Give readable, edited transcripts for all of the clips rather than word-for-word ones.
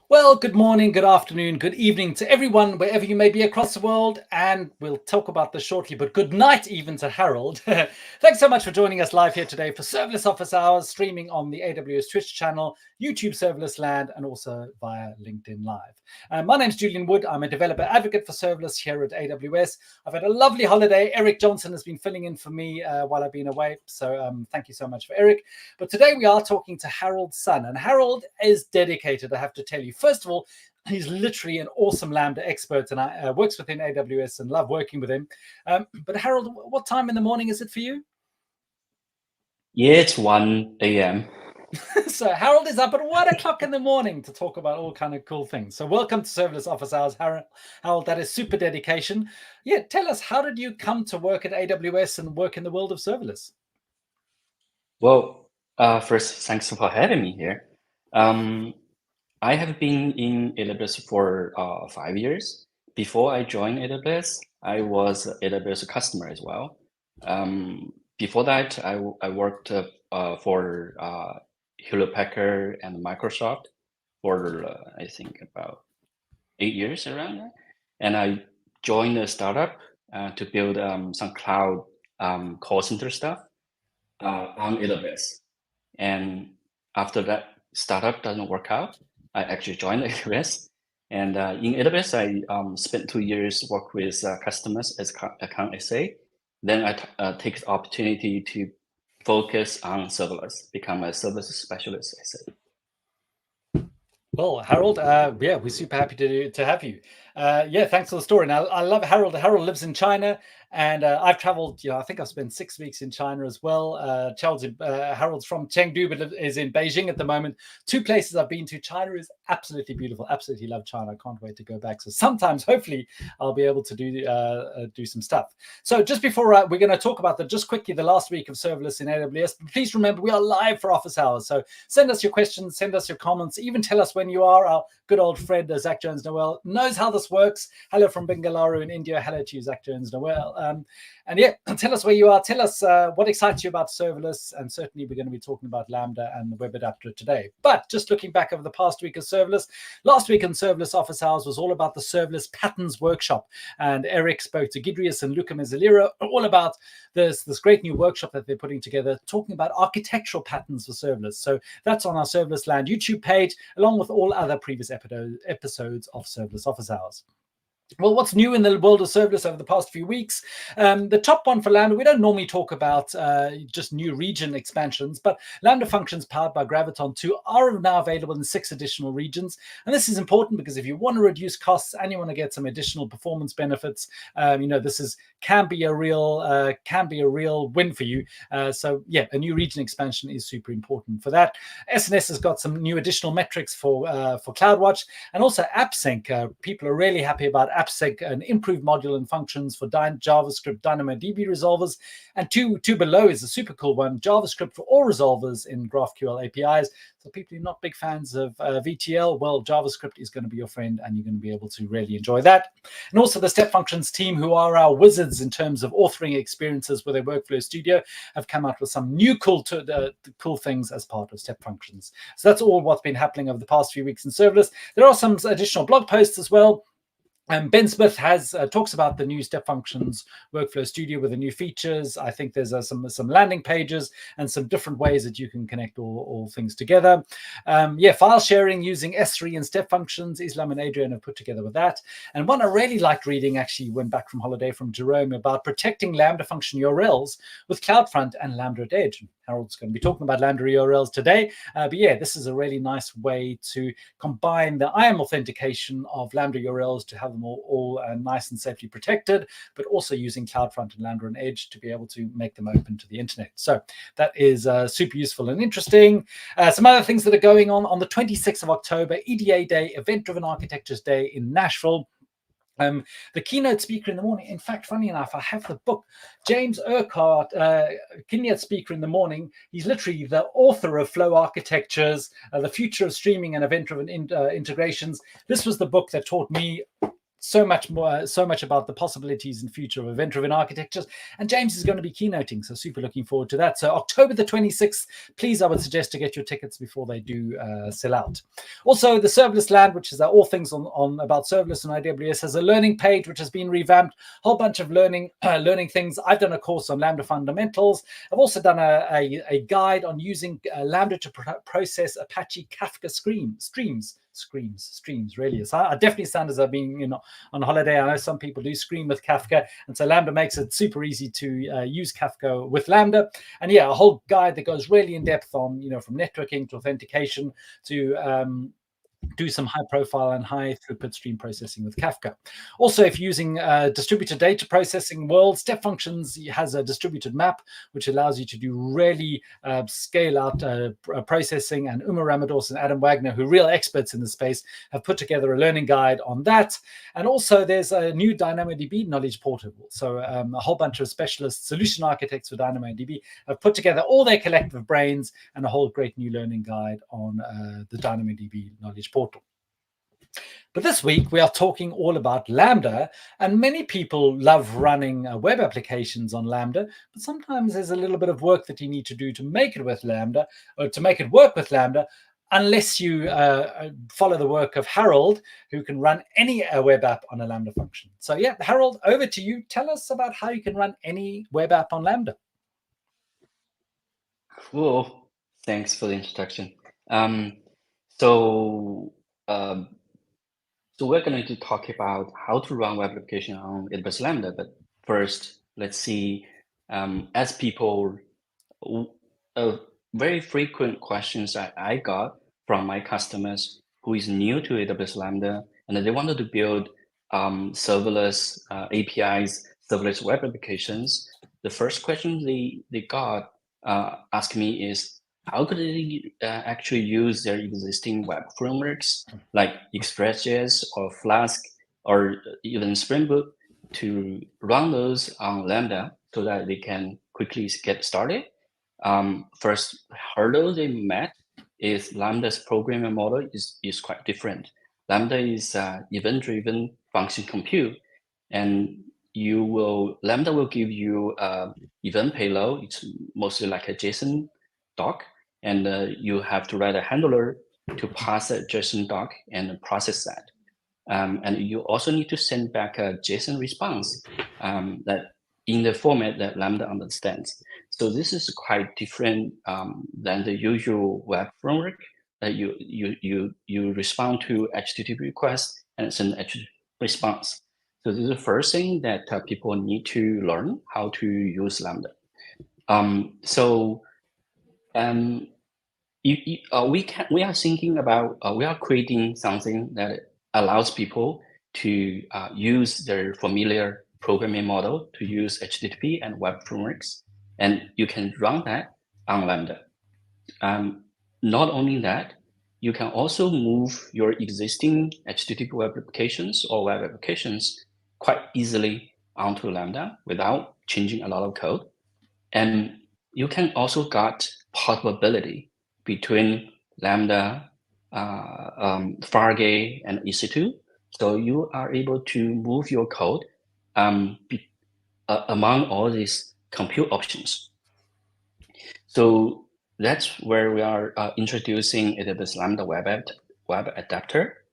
Well, good morning, good afternoon, good evening to everyone, wherever you may be across the world. And we'll talk about this shortly, but good night even to Harold. Thanks so much for joining us live here today for Serverless Office Hours, streaming on the AWS Twitch channel, YouTube Serverless Land, and also via LinkedIn Live. My name's Julian Wood. I'm a developer advocate for Serverless here at AWS. I've had a lovely holiday. Eric Johnson has been filling in for me while I've been away. So thank you so much for Eric. But today we are talking to Harold's son, and Harold is dedicated, I have to tell you. First of all, he's literally an awesome Lambda expert, and I works within AWS and love working with him. But Harold, what time in the morning is it for you? Yeah, it's 1 a.m. So Harold is up at 1 o'clock in the morning to talk about all kind of cool things. So welcome to Serverless Office Hours, Harold. That is super dedication. Yeah, tell us, how did you come to work at AWS and work in the world of serverless? Well, first, thanks for having me here. I have been in AWS for 5 years. Before I joined AWS, I was an AWS customer as well. Before that, I worked for Hewlett-Packard and Microsoft for I think about 8 years around that. And I joined a startup to build some cloud call center stuff on AWS. And after that startup doesn't work out, I actually joined AWS. And in AWS, I spent 2 years work with customers as account SA. Then I take the opportunity to focus on serverless, become a service specialist SA. Well, Harold, yeah, we're super happy to have you. Yeah, thanks for the story. Now, I love Harold. Harold lives in China, and I've traveled. I think I've spent 6 weeks in China as well. Harold's from Chengdu, but is in Beijing at the moment. 2 places I've been to. China is absolutely beautiful. Absolutely love China. I can't wait to go back. So sometimes, hopefully, I'll be able to do some stuff. So just before we're going to talk about just quickly the last week of serverless in AWS. Please remember we are live for office hours. So send us your questions, send us your comments, even tell us when you are. Our good old friend Zach Jones Noel knows how this works. Hello from Bengaluru in India. Hello to you, Zach Jones Noel. And yeah, tell us where you are. Tell us what excites you about serverless. And certainly we're going to be talking about Lambda and the Web Adapter today. But just looking back over the past week of serverless, last week in Serverless Office Hours was all about the Serverless Patterns Workshop. And Eric spoke to Gidrius and Luca Mezzalira all about this great new workshop that they're putting together, talking about architectural patterns for serverless. So that's on our Serverless Land YouTube page, along with all other previous episodes of Serverless Office Hours. Well, what's new in the world of serverless over the past few weeks? The top one for Lambda, we don't normally talk about just new region expansions, but Lambda functions powered by Graviton 2 are now available in 6 additional regions. And this is important because if you want to reduce costs and you want to get some additional performance benefits, this can be a real win for you. So yeah, a new region expansion is super important for that. SNS has got some new additional metrics for CloudWatch, and also AppSync. People are really happy about AppSync, an improved module and functions for JavaScript DynamoDB resolvers. And two below is a super cool one, JavaScript for all resolvers in GraphQL APIs. So people who are not big fans of VTL, well, JavaScript is going to be your friend, and you're going to be able to really enjoy that. And also the Step Functions team, who are our wizards in terms of authoring experiences with their Workflow Studio, have come out with some new cool things as part of Step Functions. So that's all what's been happening over the past few weeks in serverless. There are some additional blog posts as well. Ben Smith talks about the new Step Functions Workflow Studio with the new features. I think there's some landing pages and some different ways that you can connect all things together. File sharing using S3 and Step Functions. Islam and Adrian have put together with that. And one I really liked reading, actually went back from holiday, from Jerome, about protecting Lambda function URLs with CloudFront and Lambda at Edge. Harold's going to be talking about Lambda URLs today. But yeah, this is a really nice way to combine the IAM authentication of Lambda URLs to have them all nice and safely protected, but also using CloudFront and Lambda and Edge to be able to make them open to the internet. So that is super useful and interesting. Some other things that are going on the 26th of October, EDA Day, Event-Driven Architectures Day in Nashville. The keynote speaker in the morning, in fact, funny enough, I have the book, James Urquhart, keynote speaker in the morning. He's literally the author of Flow Architectures, The Future of Streaming and Event-Driven Integrations. This was the book that taught me so much about the possibilities and future of event-driven architectures. And James is going to be keynoting, so super looking forward to that. So October the 26th, please, I would suggest to get your tickets before they do sell out. Also, the Serverless Land, which is all things on about serverless on AWS, has a learning page which has been revamped. Whole bunch of learning things. I've done a course on Lambda fundamentals. I've also done a guide on using Lambda to process Apache Kafka streams really. So I definitely sound as I've been on holiday. I know some people do stream with Kafka, and so Lambda makes it super easy to use Kafka with Lambda. And yeah, a whole guide that goes really in depth on from networking to authentication to do some high profile and high throughput stream processing with Kafka. Also, if you're using distributed data processing world, Step Functions has a distributed map, which allows you to do really scale out processing. And Uma Ramados and Adam Wagner, who are real experts in the space, have put together a learning guide on that. And also there's a new DynamoDB knowledge portable. So a whole bunch of specialist solution architects for DynamoDB have put together all their collective brains and a whole great new learning guide on the DynamoDB knowledge portal. But this week we are talking all about Lambda, and many people love running web applications on Lambda, but sometimes there's a little bit of work that you need to do to make it with Lambda, or to make it work with Lambda, unless you follow the work of Harold, who can run any web app on a Lambda function. So yeah, Harold, over to you. Tell us about how you can run any web app on Lambda. Cool. Thanks for the introduction. So we're going to talk about how to run web application on AWS Lambda. But first, let's see, as people, very frequent questions that I got from my customers who is new to AWS Lambda, and they wanted to build serverless APIs, serverless web applications. The first question they got asked me is, how could they actually use their existing web frameworks like Express.js or Flask or even SpringBoot to run those on Lambda so that they can quickly get started? First hurdle they met is Lambda's programming model is quite different. Lambda is event-driven function compute, and Lambda will give you event payload. It's mostly like a JSON doc, and you have to write a handler to pass a JSON doc and process that. And you also need to send back a JSON response that in the format that Lambda understands. So this is quite different than the usual web framework that you respond to HTTP requests and send HTTP response. So this is the first thing that people need to learn how to use Lambda. We are thinking about we are creating something that allows people to use their familiar programming model to use HTTP and web frameworks, and you can run that on Lambda. Not only that, you can also move your existing HTTP web applications or web applications quite easily onto Lambda without changing a lot of code. And you can also got portability between Lambda, Fargate, and EC2. So you are able to move your code among all these compute options. So that's where we are introducing AWS Lambda Web Adapter.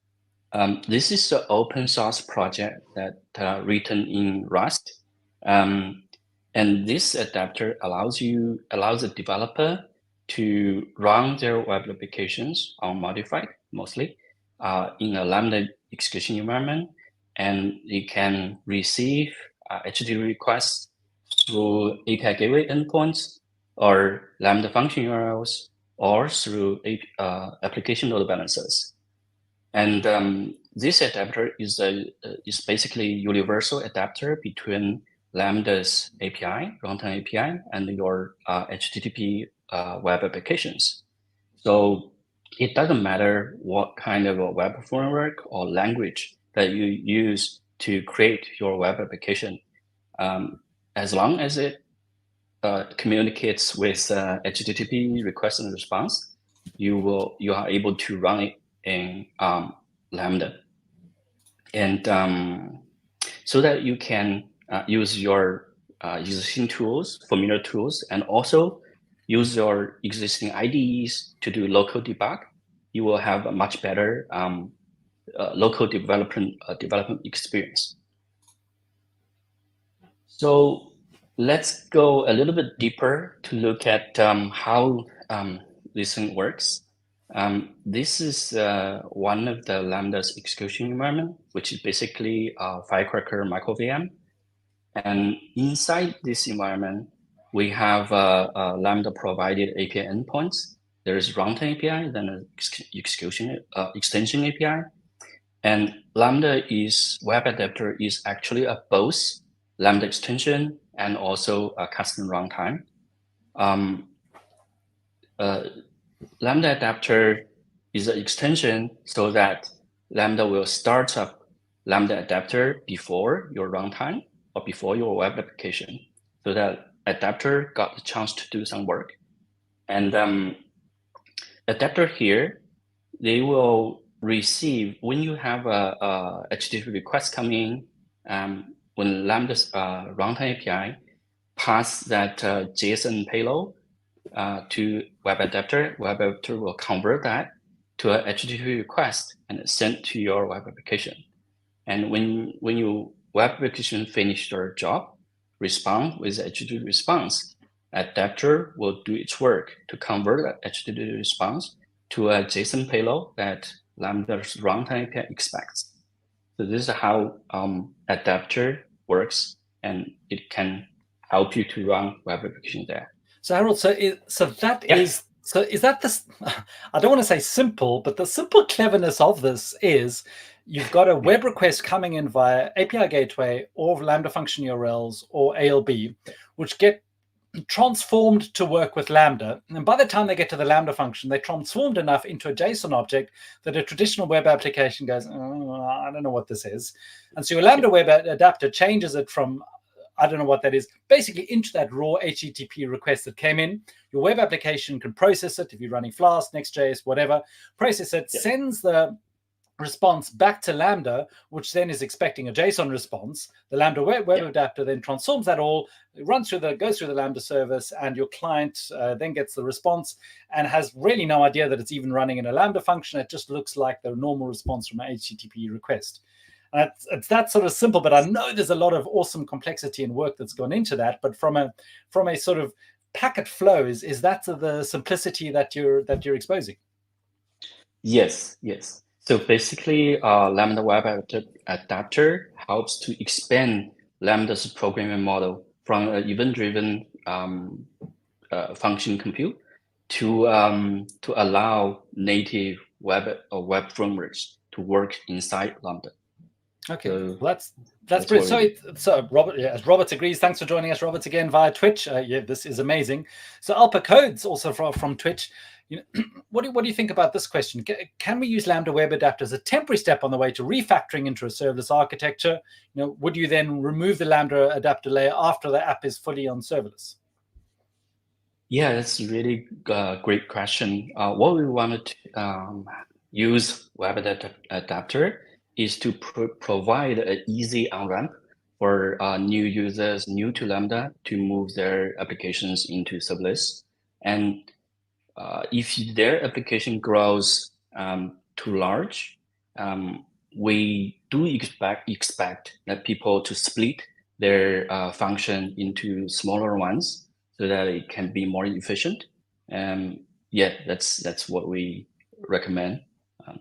This is an open source project that written in Rust. And this adapter allows the developer to run their web applications unmodified, mostly, in a Lambda execution environment, and they can receive HTTP requests through API gateway endpoints or Lambda function URLs or through application load balancers. And this adapter is basically a universal adapter between Lambda's API, runtime API, and your HTTP web applications. So it doesn't matter what kind of a web framework or language that you use to create your web application. As long as it communicates with HTTP request and response, you are able to run it in Lambda. and so that you can use your existing tools, familiar tools, and also use your existing IDEs to do local debug. You will have a much better local development experience. So let's go a little bit deeper to look at how this thing works. This is one of the Lambda's execution environment, which is basically a Firecracker micro VM. And inside this environment, we have Lambda provided API endpoints. There is runtime API, then an execution extension API. And Lambda Web Adapter is actually a both Lambda extension and also a custom runtime. Lambda Adapter is an extension so that Lambda will start up Lambda Adapter before your runtime or before your web application, so that adapter got the chance to do some work. And adapter here, they will receive, when you have a HTTP request coming, when Lambda's runtime API pass that JSON payload to Web Adapter will convert that to a HTTP request and send to your web application. And when your web application finish their job, respond with HTTP response, adapter will do its work to convert that HTTP response to a JSON payload that Lambda's runtime API expects. So this is how adapter works, and it can help you to run web application there. So Harold, is that this? I don't want to say simple, but the simple cleverness of this is you've got a web request coming in via API gateway or Lambda function URLs or ALB, which get transformed to work with Lambda. And by the time they get to the Lambda function, they're transformed enough into a JSON object that a traditional web application goes, oh, I don't know what this is. And so your Lambda Web Adapter changes it from, I don't know what that is, basically into that raw HTTP request that came in. Your web application can process it if you're running Flask, Next.js, whatever, process it, sends the response back to Lambda, which then is expecting a JSON response. The Lambda Web Adapter then transforms that all, goes through the Lambda service, and your client then gets the response and has really no idea that it's even running in a Lambda function. It just looks like the normal response from an HTTP request. It's that sort of simple, but I know there's a lot of awesome complexity and work that's gone into that. But from a sort of packet flow, is that the simplicity that you're exposing? Yes. So basically, Lambda Web Adapter helps to expand Lambda's programming model from an event-driven function compute to allow native web frameworks to work inside Lambda. Okay, so that's brilliant. So Robert, as Robert agrees, thanks for joining us, Robert, again via Twitch. This is amazing. So Alpa Codes also from Twitch. What do you think about this question? Can we use Lambda Web Adapter as a temporary step on the way to refactoring into a serverless architecture? Would you then remove the Lambda Adapter layer after the app is fully on serverless? Yeah, that's a really great question. What we wanted to use Web Adapter is to provide an easy on-ramp for new users, new to Lambda, to move their applications into serverless. And if their application grows too large, we do expect that people to split their function into smaller ones so that it can be more efficient. That's what we recommend.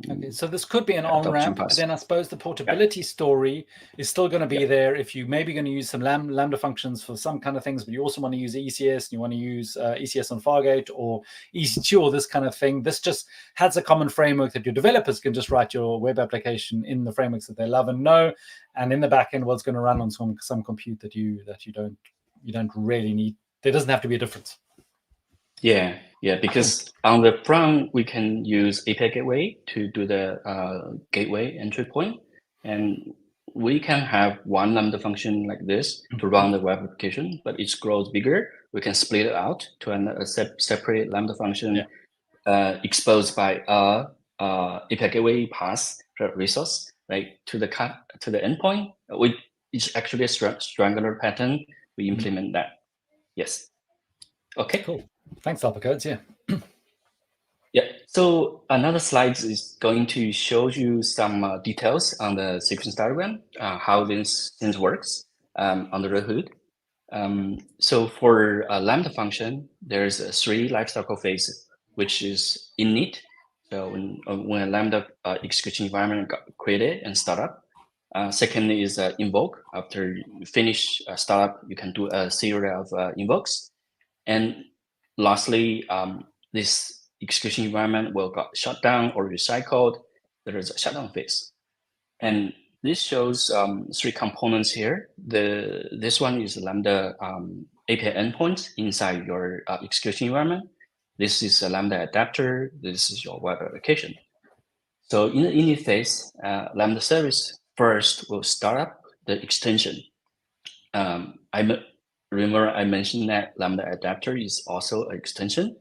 Okay, so this could be an on-ramp, but then I suppose the portability story is still going to be there if you maybe going to use some Lambda functions for some kind of things, but you also want to use ECS, and you want to use ECS on Fargate or EC2 or this kind of thing. This just has a common framework that your developers can just write your web application in the frameworks that they love and know, and in the backend, well, it's going to run on some compute that you don't really need. There doesn't have to be a difference. Yeah, because on the front, we can use API gateway to do the gateway entry point. And we can have one Lambda function like this to run the web application, but it grows bigger. We can split it out to a separate Lambda function exposed by a API gateway pass resource. right, to the endpoint, which is actually a strangler pattern. We implement that. Yes. Okay. Cool. Thanks, Alpacodes. Yeah. Yeah. So another slide is going to show you some details on the sequence diagram, how this things works under the hood. So for a Lambda function, there's a 3 lifecycle phase, which is init. So when a Lambda execution environment got created and start up. Second is invoke. After you finish startup, you can do a series of invokes. And lastly, this execution environment will get shut down or recycled. There is a shutdown phase. And this shows 3 components here. This one is Lambda API endpoint inside your execution environment. This is a Lambda adapter. This is your web application. So in the init phase, Lambda service first will start up the extension. Remember I mentioned that Lambda adapter is also an extension.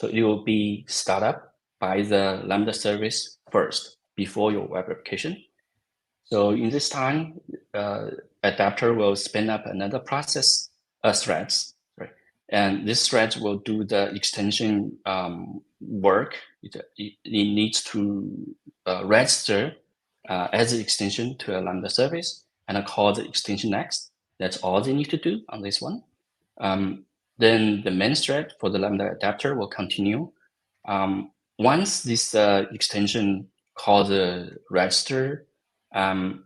So it will be start up by the Lambda service first before your web application. So in this time, adapter will spin up another process, threads, right? And this thread will do the extension work. It needs to register as an extension to a Lambda service and call the extension next. That's all they need to do on this one. Then the main thread for the Lambda adapter will continue. Once this extension called the register, runtime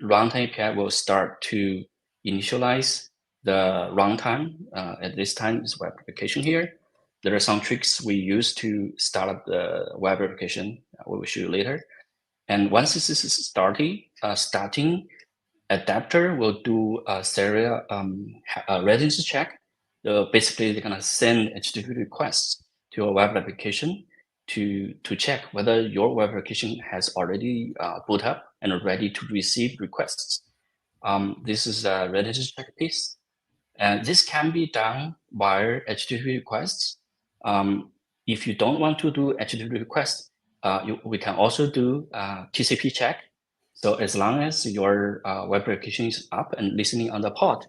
API will start to initialize the runtime. At this time, is web application here. There are some tricks we use to start up the web application. We will show you later. And once this is starting, adapter will do a serial readiness check. Basically, they're gonna send HTTP requests to a web application to check whether your web application has already boot up and ready to receive requests. This is a readiness check piece. And this can be done via HTTP requests. If you don't want to do HTTP requests, we can also do TCP check. So as long as your web application is up and listening on the pod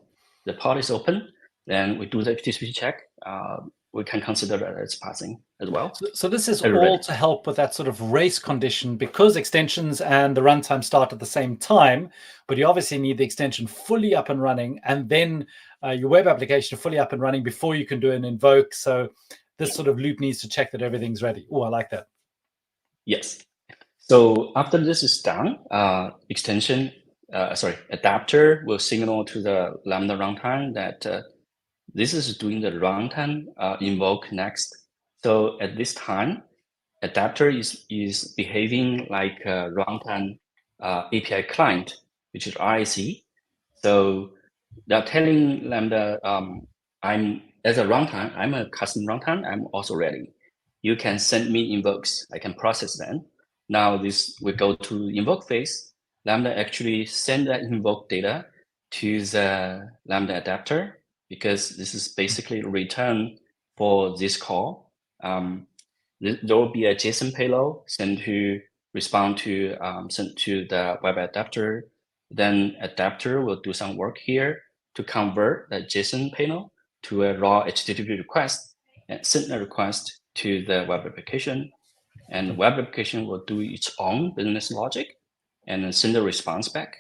is open, then we do the TCP check. We can consider that it's passing as well. So this is all to help with that sort of race condition, because extensions and the runtime start at the same time, but you obviously need the extension fully up and running, and then your web application fully up and running before you can do an invoke. So this sort of loop needs to check that everything's ready. Oh, I like that. Yes. So after this is done, adapter will signal to the Lambda runtime that this is doing the runtime invoke next. So at this time, adapter is behaving like a runtime API client, which is RIC. So they're telling Lambda, I'm as a runtime, I'm a custom runtime, I'm also ready. You can send me invokes, I can process them. Now we go to invoke phase. Lambda actually send that invoke data to the Lambda adapter, because this is basically a return for this call. There will be a JSON payload sent to the web adapter. Then adapter will do some work here to convert that JSON payload to a raw HTTP request and send the request to the web application. And the web application will do its own business logic and then send the response back.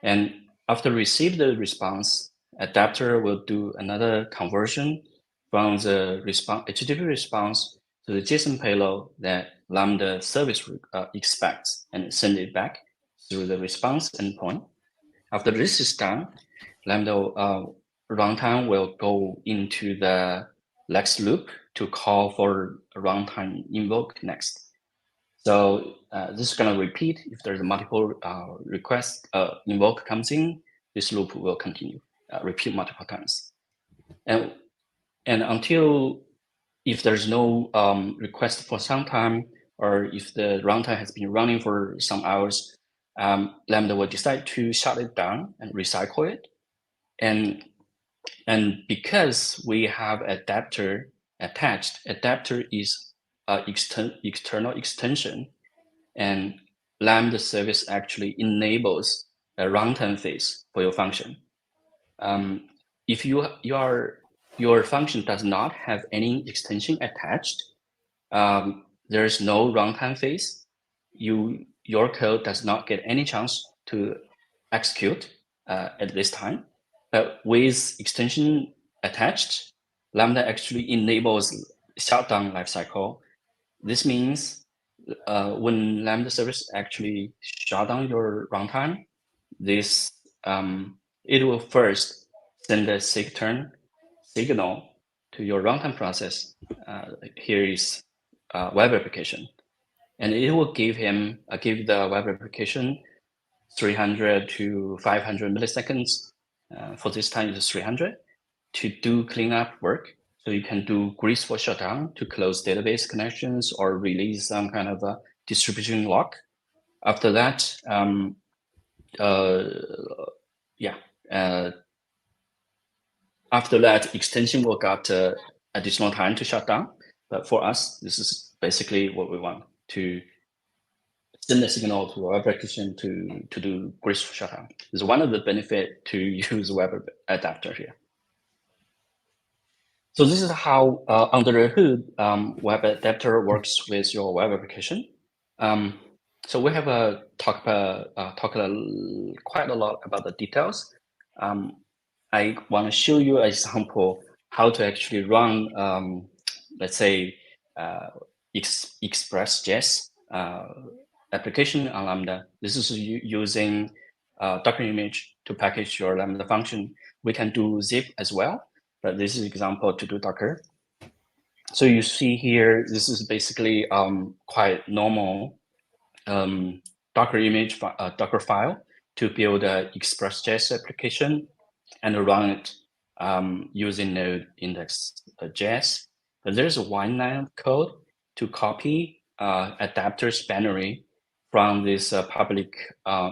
And after receive the response, adapter will do another conversion from the HTTP response to the JSON payload that Lambda service expects and send it back through the response endpoint. After this is done, Lambda runtime will go into the next loop to call for a runtime invoke next. So this is going to repeat. If there's a multiple request invoke comes in, this loop will continue, repeat multiple times. And until if there's no request for some time, or if the runtime has been running for some hours, Lambda will decide to shut it down and recycle it. And because we have adapter attached, adapter is external extension, and Lambda service actually enables a runtime phase for your function. If your function does not have any extension attached, there is no runtime phase. Your code does not get any chance to execute at this time. But with extension attached, Lambda actually enables shutdown lifecycle. This means when Lambda service actually shut down your runtime, this it will first send a sigturn signal to your runtime process. Here is web application, and it will give the web application 300 to 500 milliseconds. For this time, it's 300 to do cleanup work. So you can do graceful shutdown to close database connections or release some kind of a distribution lock. After that, after that, extension will get additional time to shut down. But for us, this is basically what we want, to send a signal to our application to do graceful shutdown. This is one of the benefits to use Web Adapter here. So this is how, under the hood, Web Adapter works with your web application. So we have talked quite a lot about the details. I want to show you an example how to actually run, let's say, Express.js application on Lambda. This is using Docker image to package your Lambda function. We can do zip as well, but this is an example to do Docker. So you see here, this is basically quite normal Docker image, Docker file to build an Express.js application and run it using Node index.js. But there's one line of code to copy adapter's binary from this public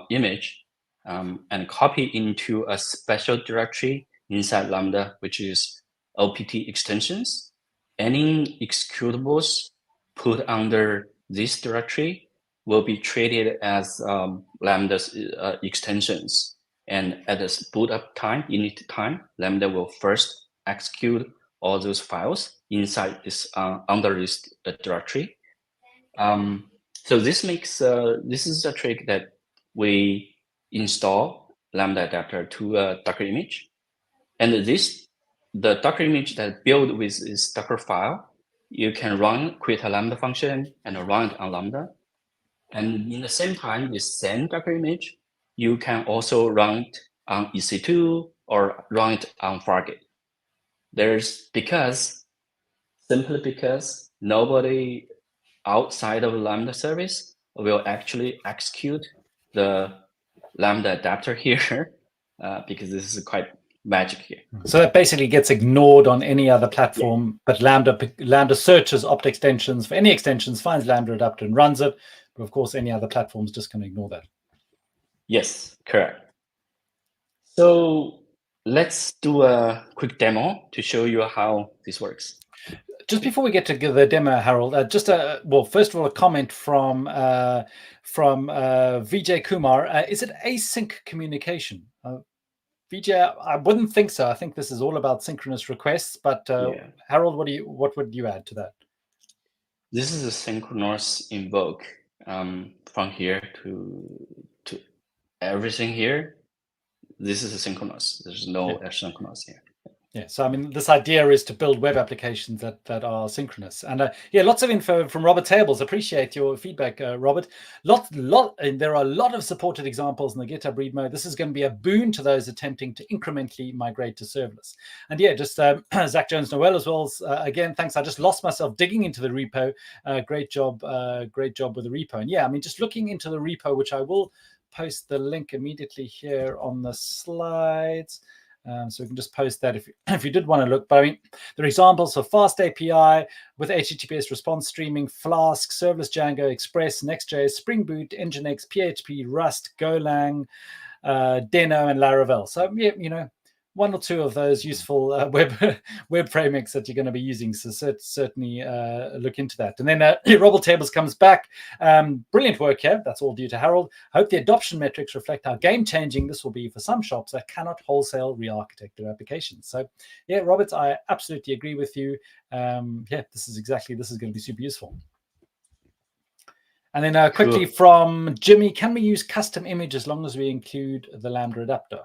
image and copy into a special directory inside Lambda, which is opt extensions. Any executables put under this directory will be treated as Lambda's extensions. And at the boot up time, init time, Lambda will first execute all those files inside this under this directory. So this makes this is a trick that we install Lambda adapter to a Docker image, and the Docker image that built with this Docker file, you can create a Lambda function and run it on Lambda. And in the same time, the same Docker image, you can also run it on EC2 or run it on Fargate. Simply because nobody outside of Lambda service will actually execute the Lambda adapter here because this is quite magic here. So that basically gets ignored on any other platform, but Lambda searches opt extensions for any extensions, finds Lambda adapter and runs it. But of course, any other platforms just can ignore that. Yes, correct. So let's do a quick demo to show you how this works. Just before we get to the demo, Harold, first of all, a comment from Vijay Kumar. Is it async communication? Vijay, I wouldn't think so. I think this is all about synchronous requests. But Harold, what would you add to that? This is a synchronous invoke from here to everything here. This is asynchronous. There's no asynchronous here. Yeah, so I mean, this idea is to build web applications that are synchronous. And lots of info from Robert Tables. Appreciate your feedback, Robert. And there are a lot of supported examples in the GitHub repo. This is going to be a boon to those attempting to incrementally migrate to serverless. And just Zach Jones Noel as well. Again, thanks. I just lost myself digging into the repo. Great job with the repo. And I mean, just looking into the repo, which I will post the link immediately here on the slides. So we can just post that if you did want to look. But I mean, there are examples for Fast API with HTTPS response streaming, Flask, Serverless Django, Express, Next.js, SpringBoot, Nginx, PHP, Rust, Golang, Deno, and Laravel. So one or two of those useful web frameworks that you're going to be using. So certainly look into that. And then Robble Tables comes back. Brilliant work here. That's all due to Harold. I hope the adoption metrics reflect how game-changing this will be for some shops that cannot wholesale re-architect their applications. So yeah, Robert, I absolutely agree with you. Yeah, this is going to be super useful. And then quickly from Jimmy, can we use custom image as long as we include the Lambda adapter?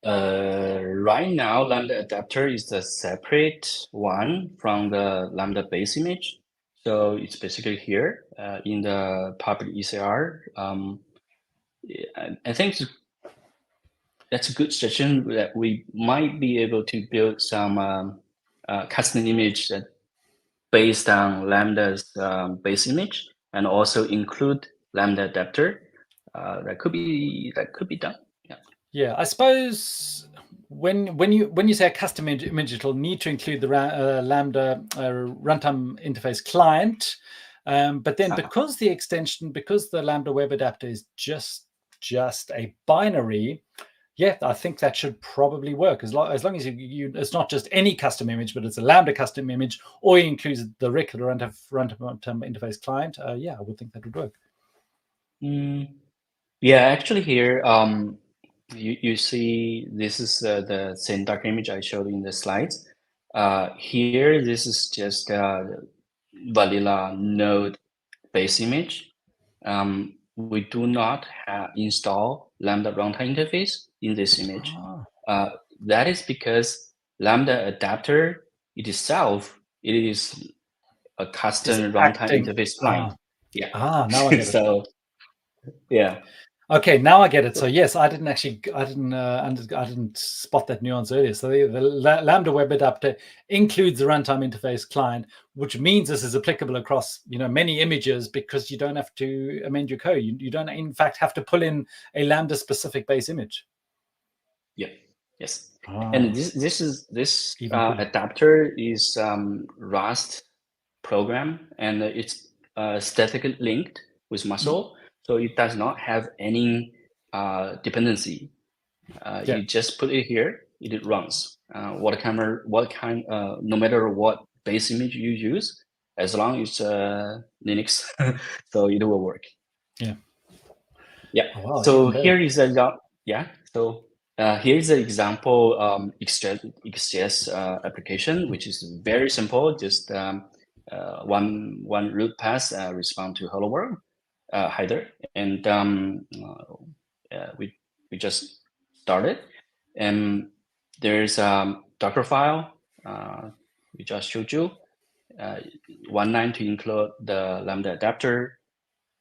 Right now, Lambda adapter is a separate one from the Lambda base image. So it's basically here in the public ECR. I think that's a good suggestion that we might be able to build some custom image that based on Lambda's base image and also include Lambda adapter. That could be done. Yeah. Yeah, I suppose when you say a custom image, it'll need to include the Lambda runtime interface client. But then because the Lambda Web Adapter is just a binary, yeah, I think that should probably work as long as it's not just any custom image, but it's a Lambda custom image, or you include the regular runtime interface client. Yeah, I would think that would work. Yeah, actually here, you see this is the same Docker image I showed in the slides. Here, this is just vanilla node base image. We do not install Lambda runtime interface in this image. That is because Lambda adapter itself, it is a custom runtime interface client. Yeah. Now I get it. So, yeah. Okay, now I get it. So yes, I didn't spot that nuance earlier. So the Lambda Web Adapter includes the runtime interface client, which means this is applicable across many images because you don't have to amend your code. You don't in fact have to pull in a Lambda specific base image. Yeah. Yes. And this adapter is Rust program, and it's statically linked with Muscle. So it does not have any dependency. You just put it here, it runs. No matter what base image you use, as long as it's Linux, so it will work. Yeah. Yeah. Oh, wow, so here is here's an example Express.js application, which is very simple. Just one root pass respond to hello world header, and we just started, and there's a Docker file we just showed you, one line to include the Lambda adapter,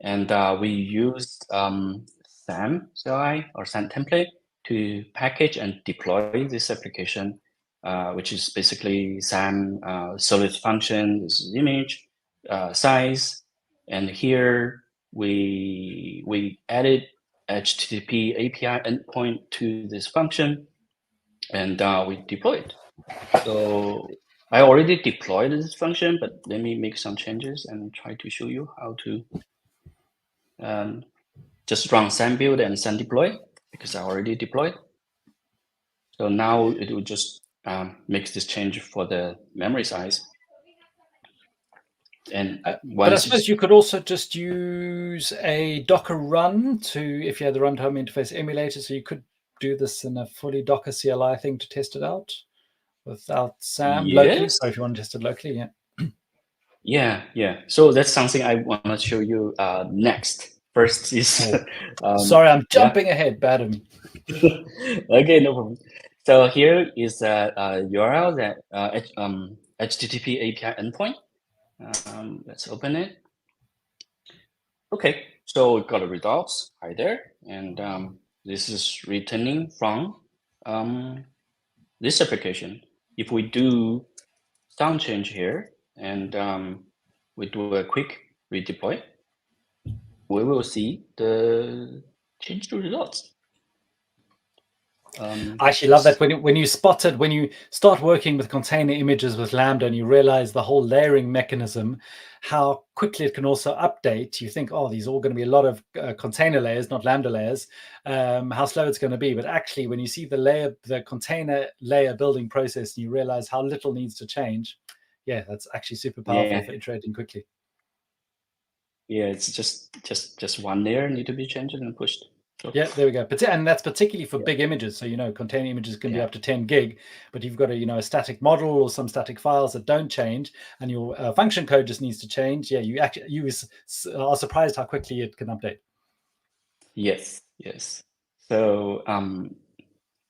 and we used SAM CLI or SAM template to package and deploy this application, which is basically SAM solid function, this is image, size, and here we added HTTP API endpoint to this function, and we deployed. So I already deployed this function, but let me make some changes and try to show you how to just run SAM build and SAM deploy because I already deployed. So now it will just make this change for the memory size. And but I suppose you could also just use a Docker run if you had the runtime interface emulator. So you could do this in a fully Docker CLI thing to test it out without SAM locally. So if you want to test it locally, yeah. So that's something I want to show you next. First is sorry, I'm jumping ahead, bad of me. Okay, no problem. So here is a URL that HTTP API endpoint. Let's open it. Okay, so we've got the results right there, and this is returning from this application. If we do some change here and we do a quick redeploy, we will see the changed results. I actually love that when you start working with container images with Lambda and you realize the whole layering mechanism, how quickly it can also update. You think, oh, these are all going to be a lot of container layers, not Lambda layers. How slow it's going to be, but actually, when you see the container layer building process, and you realize how little needs to change, yeah, that's actually super powerful for iterating quickly. Yeah, it's just one layer need to be changed and pushed. So, yeah, there we go. And that's particularly for big images. So, container images can be up to 10 gig, but you've got a static model or some static files that don't change, and your function code just needs to change. Yeah, you are surprised how quickly it can update. Yes. So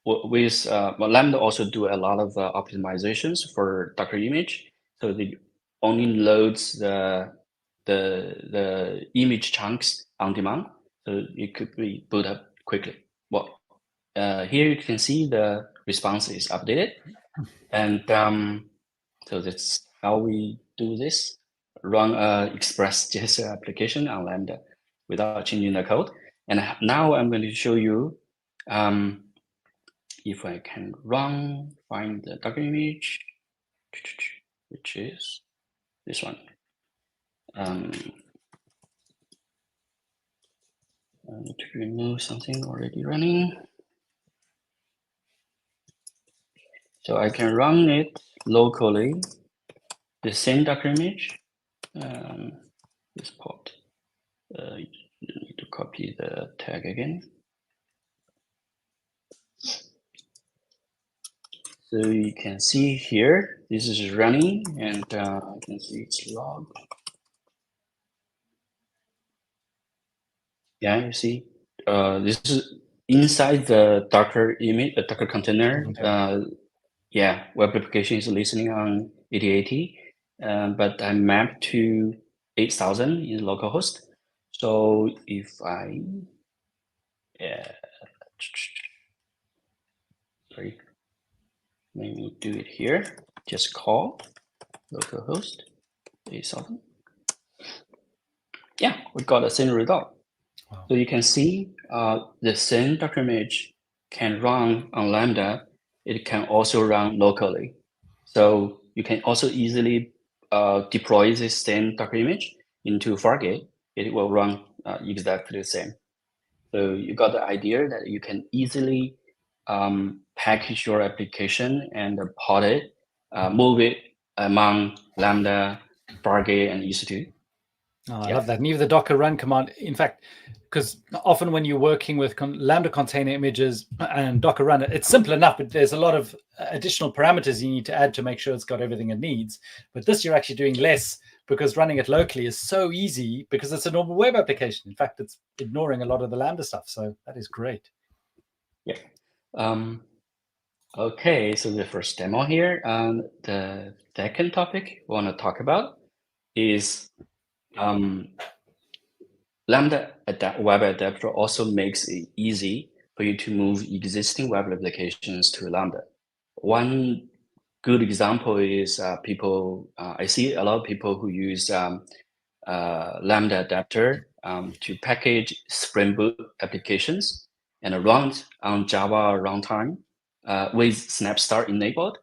with Lambda also do a lot of optimizations for Docker image. So it only loads the image chunks on demand, so it could be boot up quickly. Well, here you can see the response is updated, and so that's how we do this. Run a Express.js application on Lambda without changing the code. And now I'm going to show you if I can find the Docker image, which is this one. I need to remove something already running. So I can run it locally, the same Docker image, this pod. You need to copy the tag again. So you can see here, this is running, and I can see it's logged. Yeah, you see, this is inside the Docker image, the Docker container. Yeah, web application is listening on 8080, but I mapped to 8000 in localhost. So if I, sorry, let me do it here. Just call localhost 8000. Yeah, we got the same result. Wow. So you can see the same Docker image can run on Lambda. It can also run locally. So you can also easily deploy this same Docker image into Fargate. It will run exactly the same. So you got the idea that you can easily package your application and pod it, move it among Lambda, Fargate, and EC2. Oh, I love that. And even the Docker run command, in fact, because often when you're working with Lambda container images and Docker run, it's simple enough, but there's a lot of additional parameters you need to add to make sure it's got everything it needs. But this you're actually doing less, because running it locally is so easy because it's a normal web application. In fact, it's ignoring a lot of the Lambda stuff. So that is great. Yeah. Okay, so the first demo here. The second topic we want to talk about is Lambda Web Adapter also makes it easy for you to move existing web applications to Lambda. One good example is I see a lot of people who use Lambda Adapter to package SpringBoot applications and run on Java runtime with SnapStart enabled.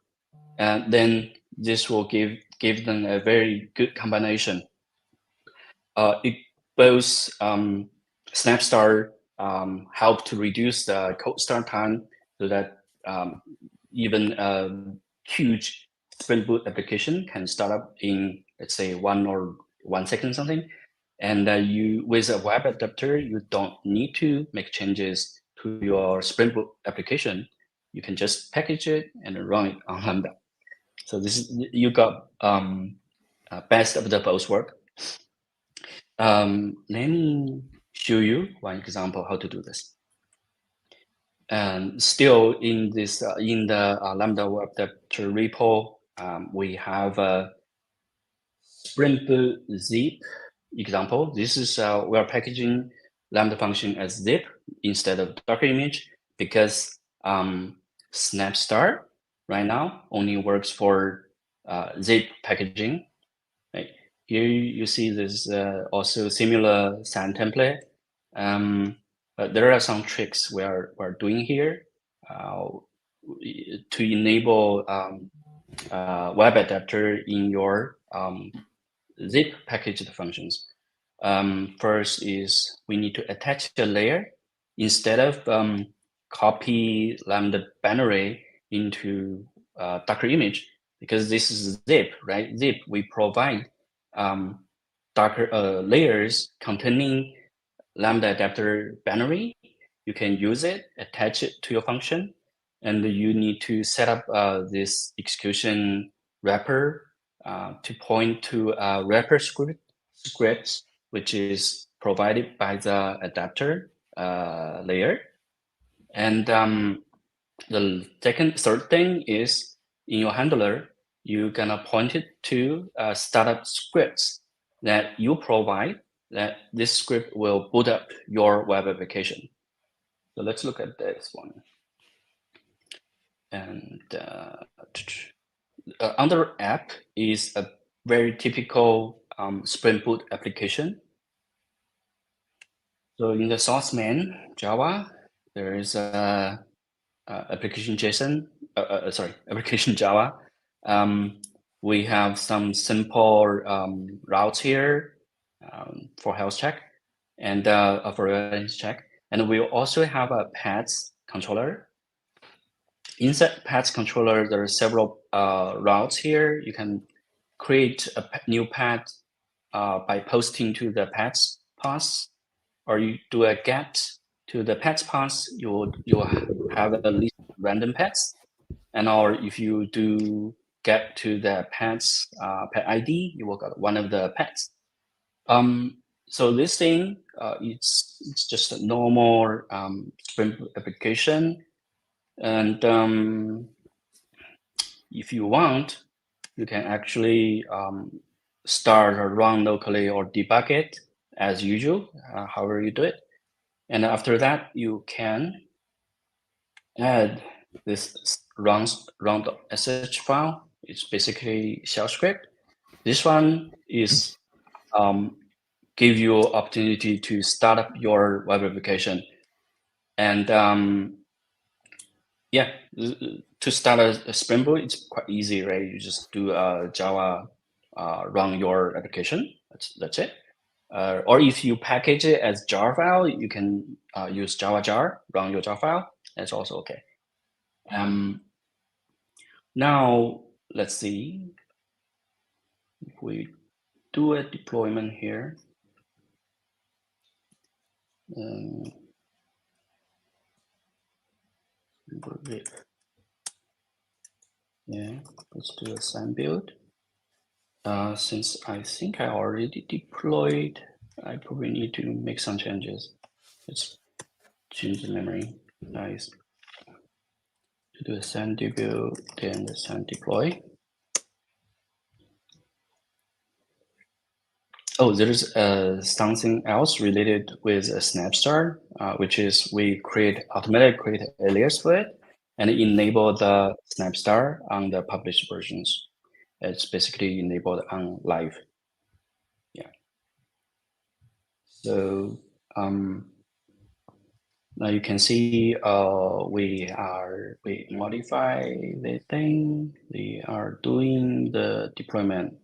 And then this will give them a very good combination. It both SnapStart help to reduce the code start time so that even a huge Spring Boot application can start up in, let's say, 1 second something. And you, with a web adapter, you don't need to make changes to your Spring Boot application. You can just package it and run it on Lambda. So this is, you got best of the both work. Let me show you one example how to do this. And still in this in the Lambda Web Adapter repo, we have a Spring Boot zip example. This is we are packaging Lambda function as zip instead of Docker image because SnapStart right now only works for zip packaging. Right. Here you see there's also similar SAN template, but there are some tricks we're doing here. to enable web adapter in your zip packaged functions. First is we need to attach a layer instead of copy Lambda binary into Docker image, because this is zip, right? Zip, we provide Docker layers containing Lambda adapter binary. You can use it, attach it to your function, and you need to set up this execution wrapper to point to a wrapper scripts, which is provided by the adapter layer. And the third thing is in your handler, you're gonna point it to startup scripts that you provide, that this script will boot up your web application. So let's look at this one. And under app is a very typical SpringBoot application. So in the source main Java, there is a application JSON. Application Java. We have some simple routes here for health check and for readiness check, and we also have a paths controller. Inside paths controller, there are several routes here. You can create a new path by posting to the paths path, or you do a get to the paths path. You have a list of random paths, and or if you do get to the paths path ID, you will get one of the paths. So this thing, it's just a normal Spring application. And if you want, you can actually start or run locally or debug it as usual, however you do it. And after that, you can add this run.sh file. It's basically shell script. This one is give you opportunity to start up your web application. And yeah, to start a SpringBoot, it's quite easy, right? You just do Java run your application. That's it. Or if you package it as jar file, you can use Java jar, run your jar file. That's also okay. Now let's see if we do a deployment here. Yeah, let's do a SAM build. Since I think I already deployed, I probably need to make some changes. Let's change the memory. Nice. To do a SAM build, then the SAM deploy. Oh, there's something else related with a snapstar, which is we automatically create alias for it and enable the snapstar on the published versions. It's basically enabled on live. Yeah. So now you can see we modify the thing. We are doing the deployment.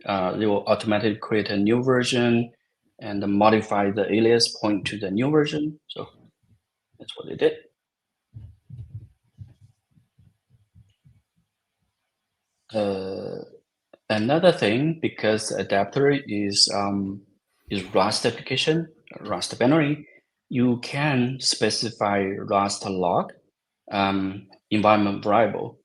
They will automatically create a new version and modify the alias point to the new version. So that's what they did. Another thing, because adapter is Rust application, Rust binary, you can specify Rust log environment variable.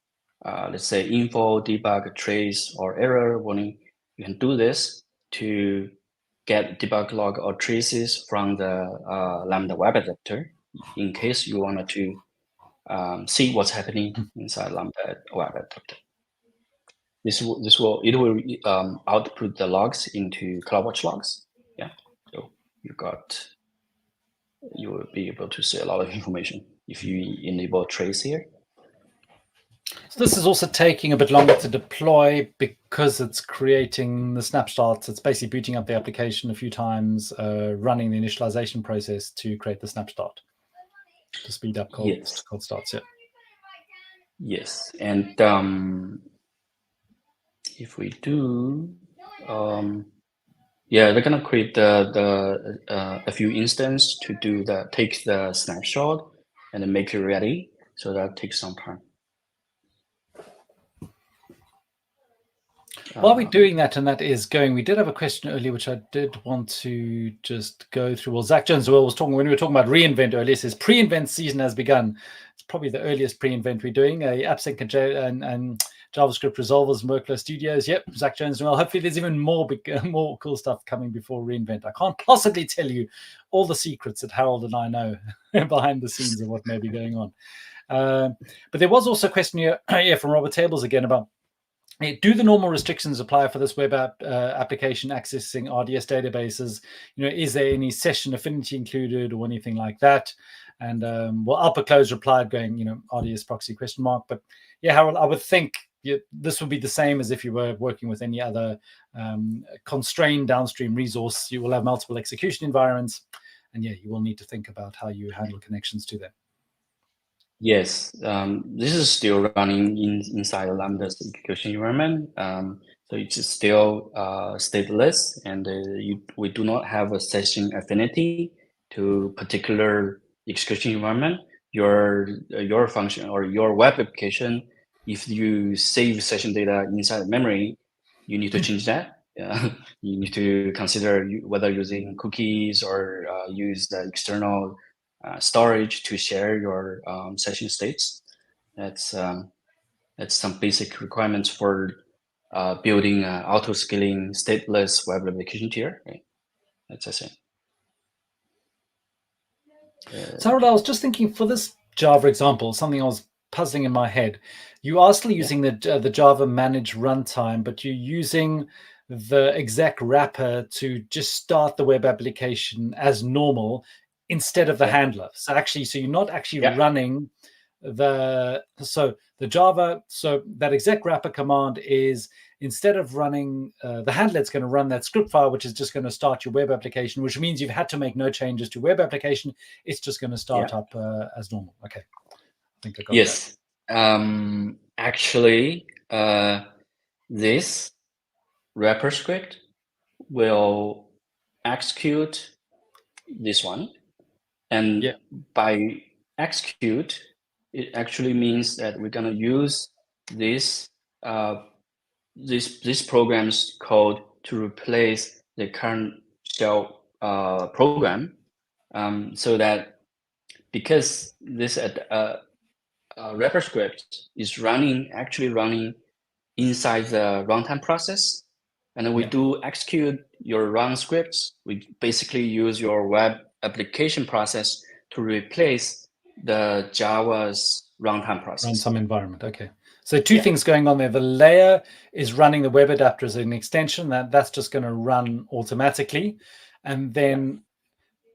Let's say info, debug, trace, or error warning. You can do this to get debug log or traces from the Lambda Web Adapter in case you wanted to see what's happening inside Lambda Web Adapter. It will output the logs into CloudWatch logs. Yeah, so you will be able to see a lot of information if you enable trace here. So this is also taking a bit longer to deploy because it's creating the snapshots. It's basically booting up the application a few times, running the initialization process to create the snapshot to speed up cold starts. Yeah. Yes, and if we do, yeah, they're gonna create a few instances to take the snapshot and then make it ready. So that takes some time. While we're doing that and that is going, we did have a question earlier, which I did want to just go through. Well, Zach Jones was talking when we were talking about reInvent earlier. Says pre-invent season has begun. It's probably the earliest pre-invent we're doing. AppSync and JavaScript resolvers and workflow studios. Yep, Zach Jones. Well, hopefully there's even more cool stuff coming before reInvent. I can't possibly tell you all the secrets that Harold and I know behind the scenes of what may be going on. But there was also a question here from Robert Tables again about, do the normal restrictions apply for this web application accessing RDS databases? Is there any session affinity included or anything like that? And Alpha Close replied going, RDS proxy ? But yeah, Harold, I would think this would be the same as if you were working with any other constrained downstream resource. You will have multiple execution environments, and yeah, you will need to think about how you handle connections to them. Yes, this is still running inside Lambda's execution environment. So it's still stateless, and we do not have a session affinity to particular execution environment. Your function or your web application, if you save session data inside memory, you need to change that. You need to consider whether using cookies or use the external storage to share your session states. That's some basic requirements for building auto-scaling stateless web application tier. Right? That's the same. So Harold, I was just thinking for this Java example, something I was puzzling in my head. You are still using the Java manage runtime, but you're using the exec wrapper to just start the web application as normal instead of the handler. So you're not actually running the Java. So that exec wrapper command is, instead of running the handler, it's going to run that script file, which is just going to start your web application, which means you've had to make no changes to web application. It's just going to start up as normal. Okay. I think I got that. Actually, this wrapper script will execute this one. And by execute, it actually means that we're going to use this program's code to replace the current shell program, so that because this wrapper script is actually running inside the runtime process, and then we do execute your run scripts. We basically use your web application process to replace the Java's runtime process. Runtime environment. Okay. So two things going on there. The layer is running the web adapter as an extension. That's just going to run automatically. And then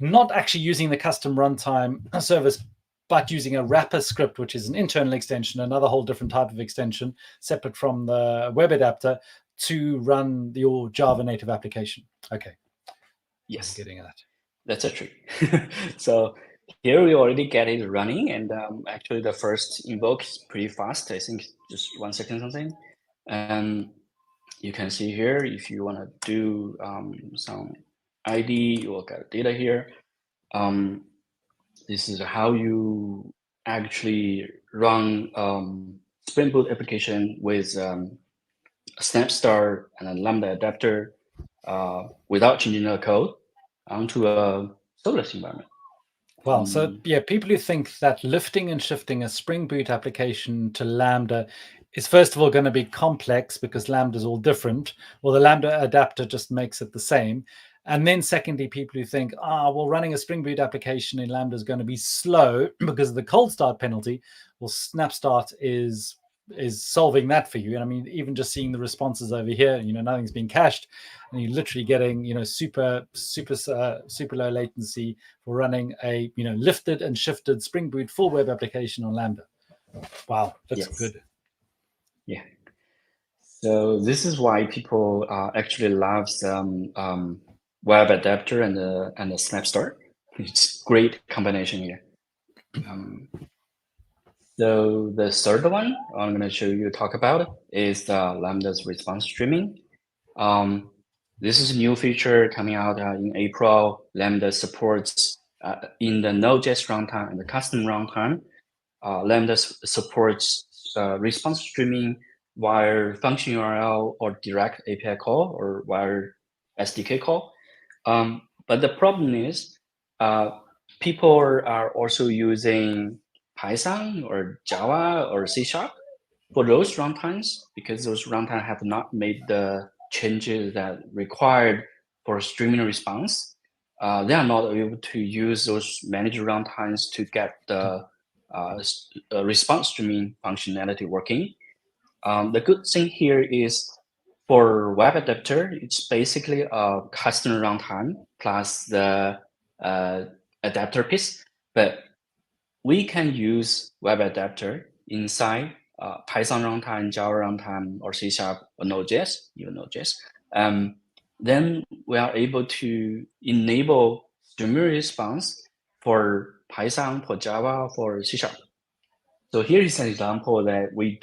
not actually using the custom runtime service, but using a wrapper script, which is an internal extension, another whole different type of extension, separate from the web adapter, to run your Java native application. Okay. Yes. I'm getting that. That's a trick. So here we already get it running, and actually the first invoke is pretty fast. I think just 1 second something. And you can see here, if you want to do some ID, you will get data here. This is how you actually run SpringBoot application with a SnapStart and a Lambda adapter without changing the code onto a serverless environment. Wow. So people who think that lifting and shifting a Spring Boot application to Lambda is first of all going to be complex because Lambda is all different. Well, the Lambda adapter just makes it the same. And then secondly, people who think, running a Spring Boot application in Lambda is going to be slow because of the cold start penalty. Well, SnapStart is solving that for you. And I mean, even just seeing the responses over here, nothing's being cached, and you're literally getting, super low latency for running a, lifted and shifted Spring Boot full web application on Lambda. Wow, that's good. Yeah. So this is why people actually love web adapter and the SnapStart. It's great combination here. So the third one I'm going to show you talk about is the Lambda's response streaming. This is a new feature coming out in April. Lambda supports in the Node.js runtime and the custom runtime. Lambda supports response streaming via function URL or direct API call or via SDK call. But the problem is people are also using Python or Java or C# for those runtimes, because those runtimes have not made the changes that required for streaming response. They are not able to use those managed runtimes to get the response streaming functionality working. The good thing here is for Web Adapter, it's basically a custom runtime plus the adapter piece, but we can use Web Adapter inside Python runtime, Java runtime, or C# or Node.js, even Node.js. Then we are able to enable streaming response for Python, for Java, for C#. So here is an example that we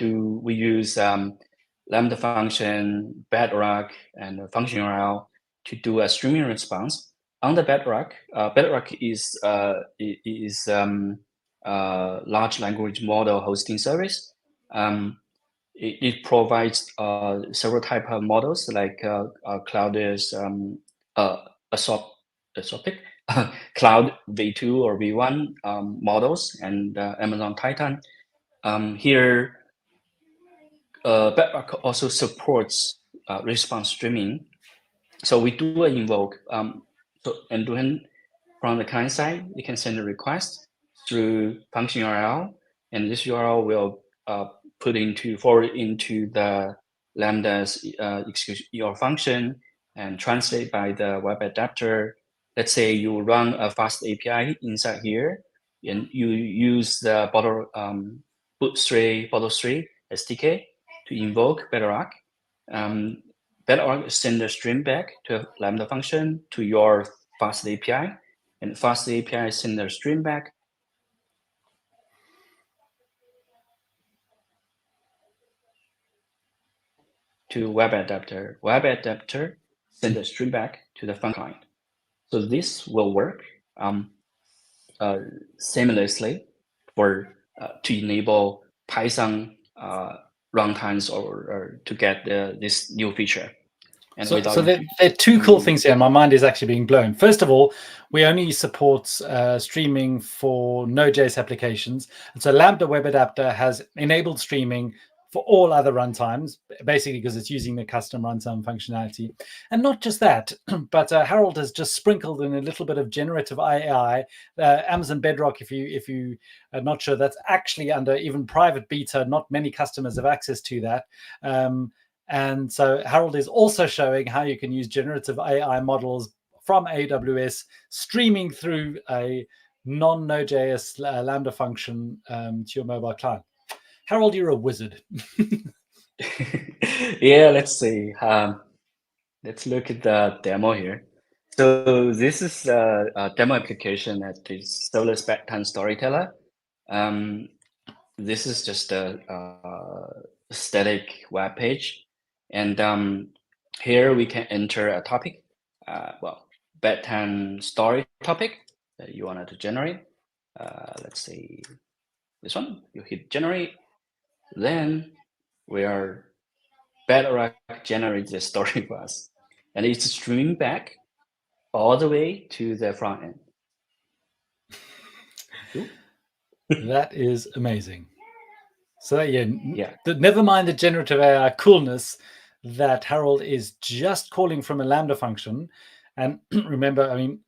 use Lambda function, Bedrock, and function URL to do a streaming response. On the Bedrock, Bedrock is large language model hosting service. It provides several type of models like Cloud's Anthropic, Cloud V2 or V1 models, and Amazon Titan. Here, Bedrock also supports response streaming. So we do invoke, and from the client side, you can send a request through function URL, and this URL will forward into the Lambda's your function and translate by the web adapter. Let's say you run a fast API inside here, and you use the Boot3 SDK to invoke Bedrock. Bedrock send a stream back to Lambda function to your fast API, and fast API send a stream back to web adapter. Web adapter send a stream back to the function client. So this will work seamlessly for to enable Python runtimes or to get this new feature. And so there are two cool things here. My mind is actually being blown. First of all, we only support streaming for Node.js applications. And so Lambda Web Adapter has enabled streaming for all other runtimes, basically because it's using the custom runtime functionality. And not just that, but Harold has just sprinkled in a little bit of generative AI. Amazon Bedrock, if you are not sure, that's actually under even private beta. Not many customers have access to that. And so Harold is also showing how you can use generative AI models from AWS streaming through a non-Node.js Lambda function to your mobile client. Harold, you're a wizard. Yeah, let's see. Let's look at the demo here. So this is a demo application that is Serverless bedtime storyteller. This is just a static web page. And here we can enter a topic, bedtime story topic that you wanted to generate. Let's say this one, you hit generate. Then Bedrock generates the story for us, and it's streaming back all the way to the front end. That is amazing. So never mind the generative AI coolness, that Harold is just calling from a Lambda function. And remember, I mean,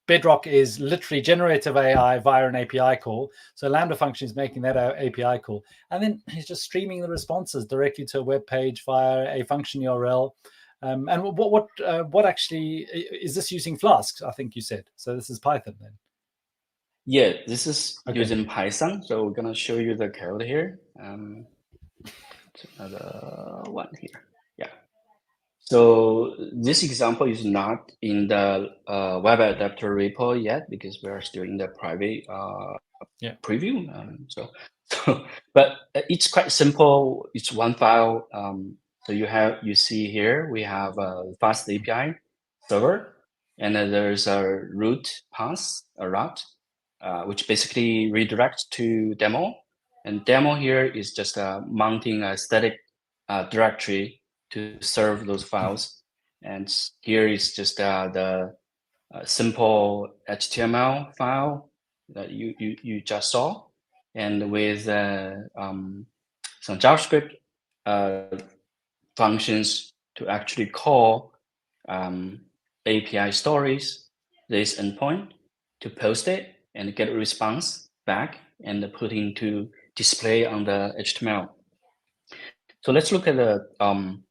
Bedrock is literally generative AI via an API call. So Lambda function is making that API call. And then he's just streaming the responses directly to a web page via a function URL. And what actually is this using Flask? I think you said. So this is Python then. Yeah, this is using Python. So we're gonna show you the code here. Another one here. Yeah. So this example is not in the web adapter repo yet because we are still in the private preview. So So, but it's quite simple. It's one file. So you see here we have a fast API server, and there's a route path, a route, which basically redirects to demo. And demo here is just mounting a static directory to serve those files. And here is just the simple HTML file that you just saw, and with some JavaScript functions to actually call API stories, this endpoint, to post it and get a response back and put into display on the HTML. So let's look at the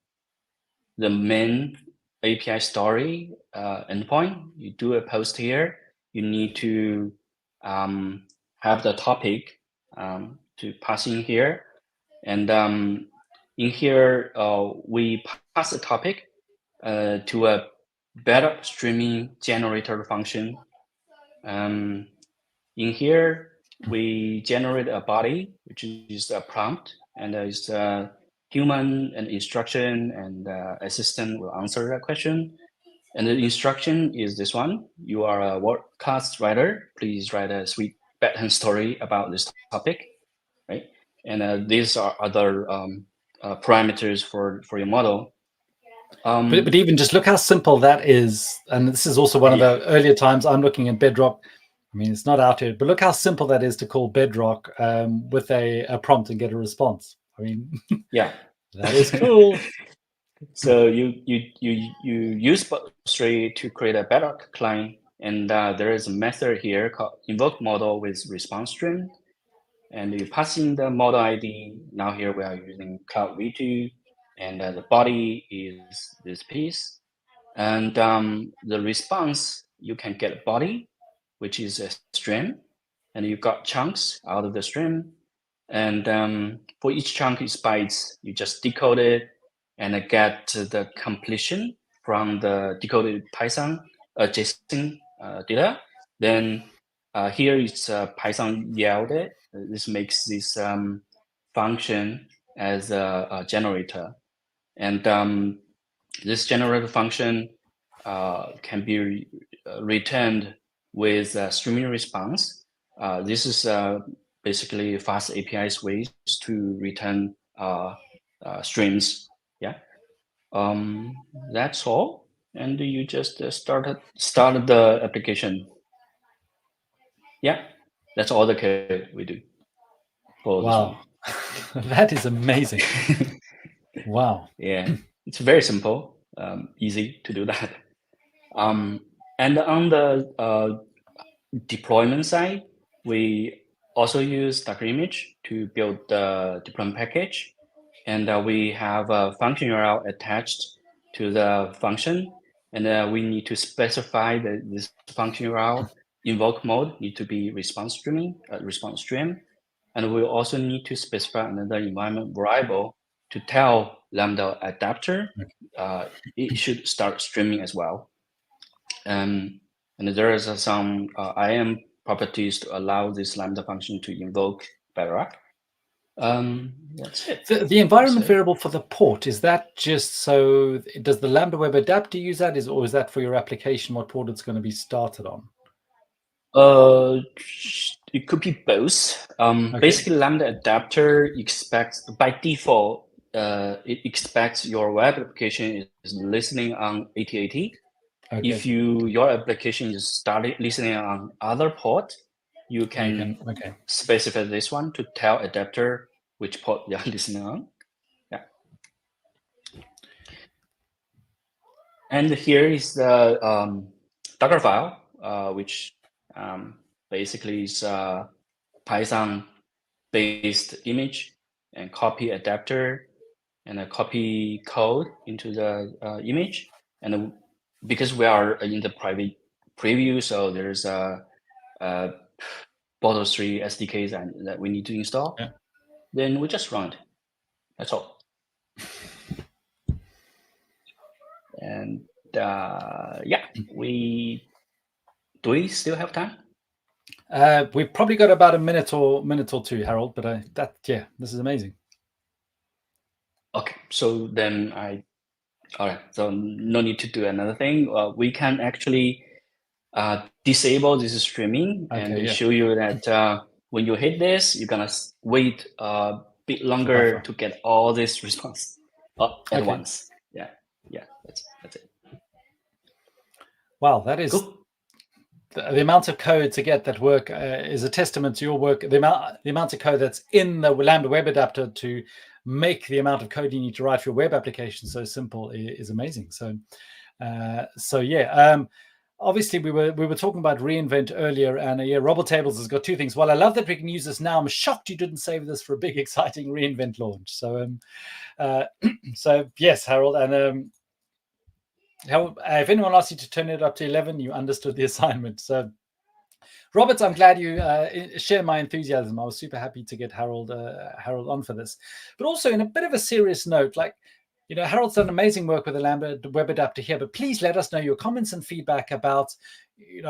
main API story endpoint. You do a post here. You need to have the topic to pass in here. And in here, we pass the topic to a better streaming generator function. In here, we generate a body, which is a prompt, and it's a human and instruction, and assistant will answer that question. And the instruction is this one. You are a wordcast writer. Please write a sweet bedtime story about this topic, right? And these are other parameters for your model. But even just look how simple that is. And this is also one of the earlier times I'm looking at Bedrock. I mean, it's not out here, but look how simple that is to call Bedrock with a prompt and get a response. I mean, yeah, that is cool. So you use Bootstrap to create a Bedrock client, and there is a method here called invoke model with response stream, and you pass in the model ID. Now here we are using Cloud V2, and the body is this piece, and the response you can get body, which is a stream, and you got chunks out of the stream, and for each chunk is bytes. You just decode it and get the completion from the decoded Python JSON data. Then here is Python yielded. This makes this function as a generator, and this generator function can be returned with a streaming response. This is basically fast API's ways to return streams. Yeah, that's all. And you just started the application. Yeah, that's all the code we do for this one. That is amazing. Wow. Yeah, it's very simple, easy to do that. And on the deployment side, we also use Docker image to build the deployment package. And we have a function URL attached to the function. And we need to specify that this function URL invoke mode need to be response stream. And we also need to specify another environment variable to tell Lambda adapter it should start streaming as well. And there is some IAM properties to allow this Lambda function to invoke Bedrock. That's it. The environment variable for the port, is that just so, does the Lambda Web Adapter use that, or is that for your application, what port it's going to be started on? It could be both. Basically, Lambda Adapter expects, by default, it expects your web application is listening on 8080. If your application is started listening on other port, you can specify this one to tell adapter which port they are listening on. Yeah. And here is the Docker file, which basically is Python-based image and copy adapter and a copy code into the image. And because we are in the private preview, so there's a Boto3 SDKs that we need to install. Yeah. Then we just run it. That's all. And yeah, do we still have time? We've probably got about a minute or two, Harold. But this is amazing. Okay, so then all right. So no need to do another thing. We can actually disable this streaming and show you that when you hit this, you're gonna wait a bit longer to get all this response at once. Yeah, that's it. Wow, that is cool. The amount of code to get that work is a testament to your work. The amount of code that's in the Lambda Web Adapter to make the amount of code you need to write for your web application so simple is amazing. So obviously we were talking about reInvent earlier, and Robert Tables has got two things. Well, I love that we can use this now. I'm shocked you didn't save this for a big exciting reInvent launch. So so yes, Harold, and if anyone asked you to turn it up to 11, you understood the assignment. So Robert, I'm glad you share my enthusiasm. I was super happy to get Harold on for this. But also, in a bit of a serious note, Harold's done amazing work with the Lambda Web Adapter here, but please let us know your comments and feedback about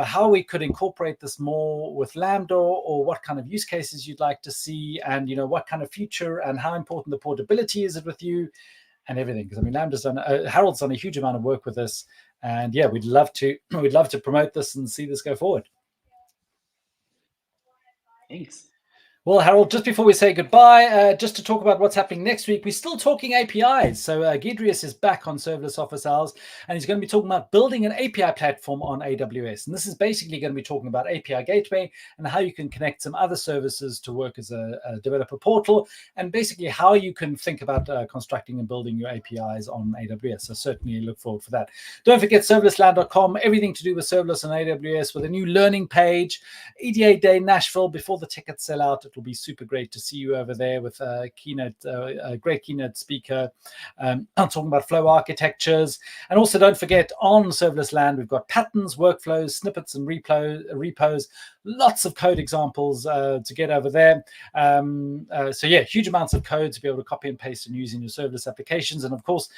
how we could incorporate this more with Lambda, or what kind of use cases you'd like to see, and what kind of future and how important the portability is with you and everything. Because I mean, Harold's done a huge amount of work with this, and we'd love to promote this and see this go forward. Thanks. Well, Harold, just before we say goodbye, just to talk about what's happening next week, we're still talking APIs. So Gidrius is back on Serverless Office Hours, and he's going to be talking about building an API platform on AWS. And this is basically going to be talking about API Gateway and how you can connect some other services to work as a developer portal, and basically how you can think about constructing and building your APIs on AWS. So certainly look forward for that. Don't forget serverlessland.com, everything to do with serverless on AWS, with a new learning page, EDA Day Nashville before the tickets sell out. It will be super great to see you over there with a great keynote speaker. I'm talking about flow architectures. And also don't forget, on Serverless Land, we've got patterns, workflows, snippets, and repos. Lots of code examples to get over there. Huge amounts of code to be able to copy and paste and use in your serverless applications. And of course,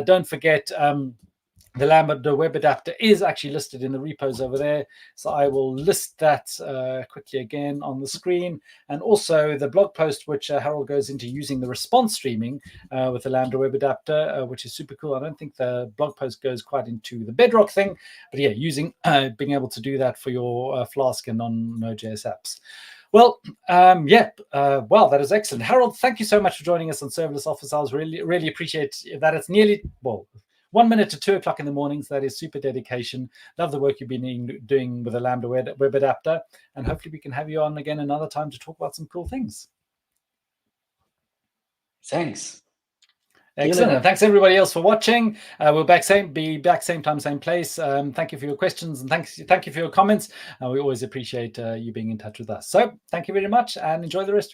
don't forget, the Lambda Web Adapter is actually listed in the repos over there. So I will list that quickly again on the screen. And also the blog post, which Harold goes into using the response streaming with the Lambda Web Adapter, which is super cool. I don't think the blog post goes quite into the Bedrock thing, but using being able to do that for your Flask and non-Node.js apps. Well, wow, that is excellent. Harold, thank you so much for joining us on Serverless Office Hours. Really appreciate that. It's nearly, 1 minute to 2 o'clock in the mornings. That is super dedication. Love the work you've been doing with the Lambda Web Adapter. And hopefully we can have you on again another time to talk about some cool things. Thanks. Excellent. And thanks everybody else for watching. We'll be back same time, same place. Thank you for your questions, and thank you for your comments. We always appreciate you being in touch with us. So thank you very much, and enjoy the rest of your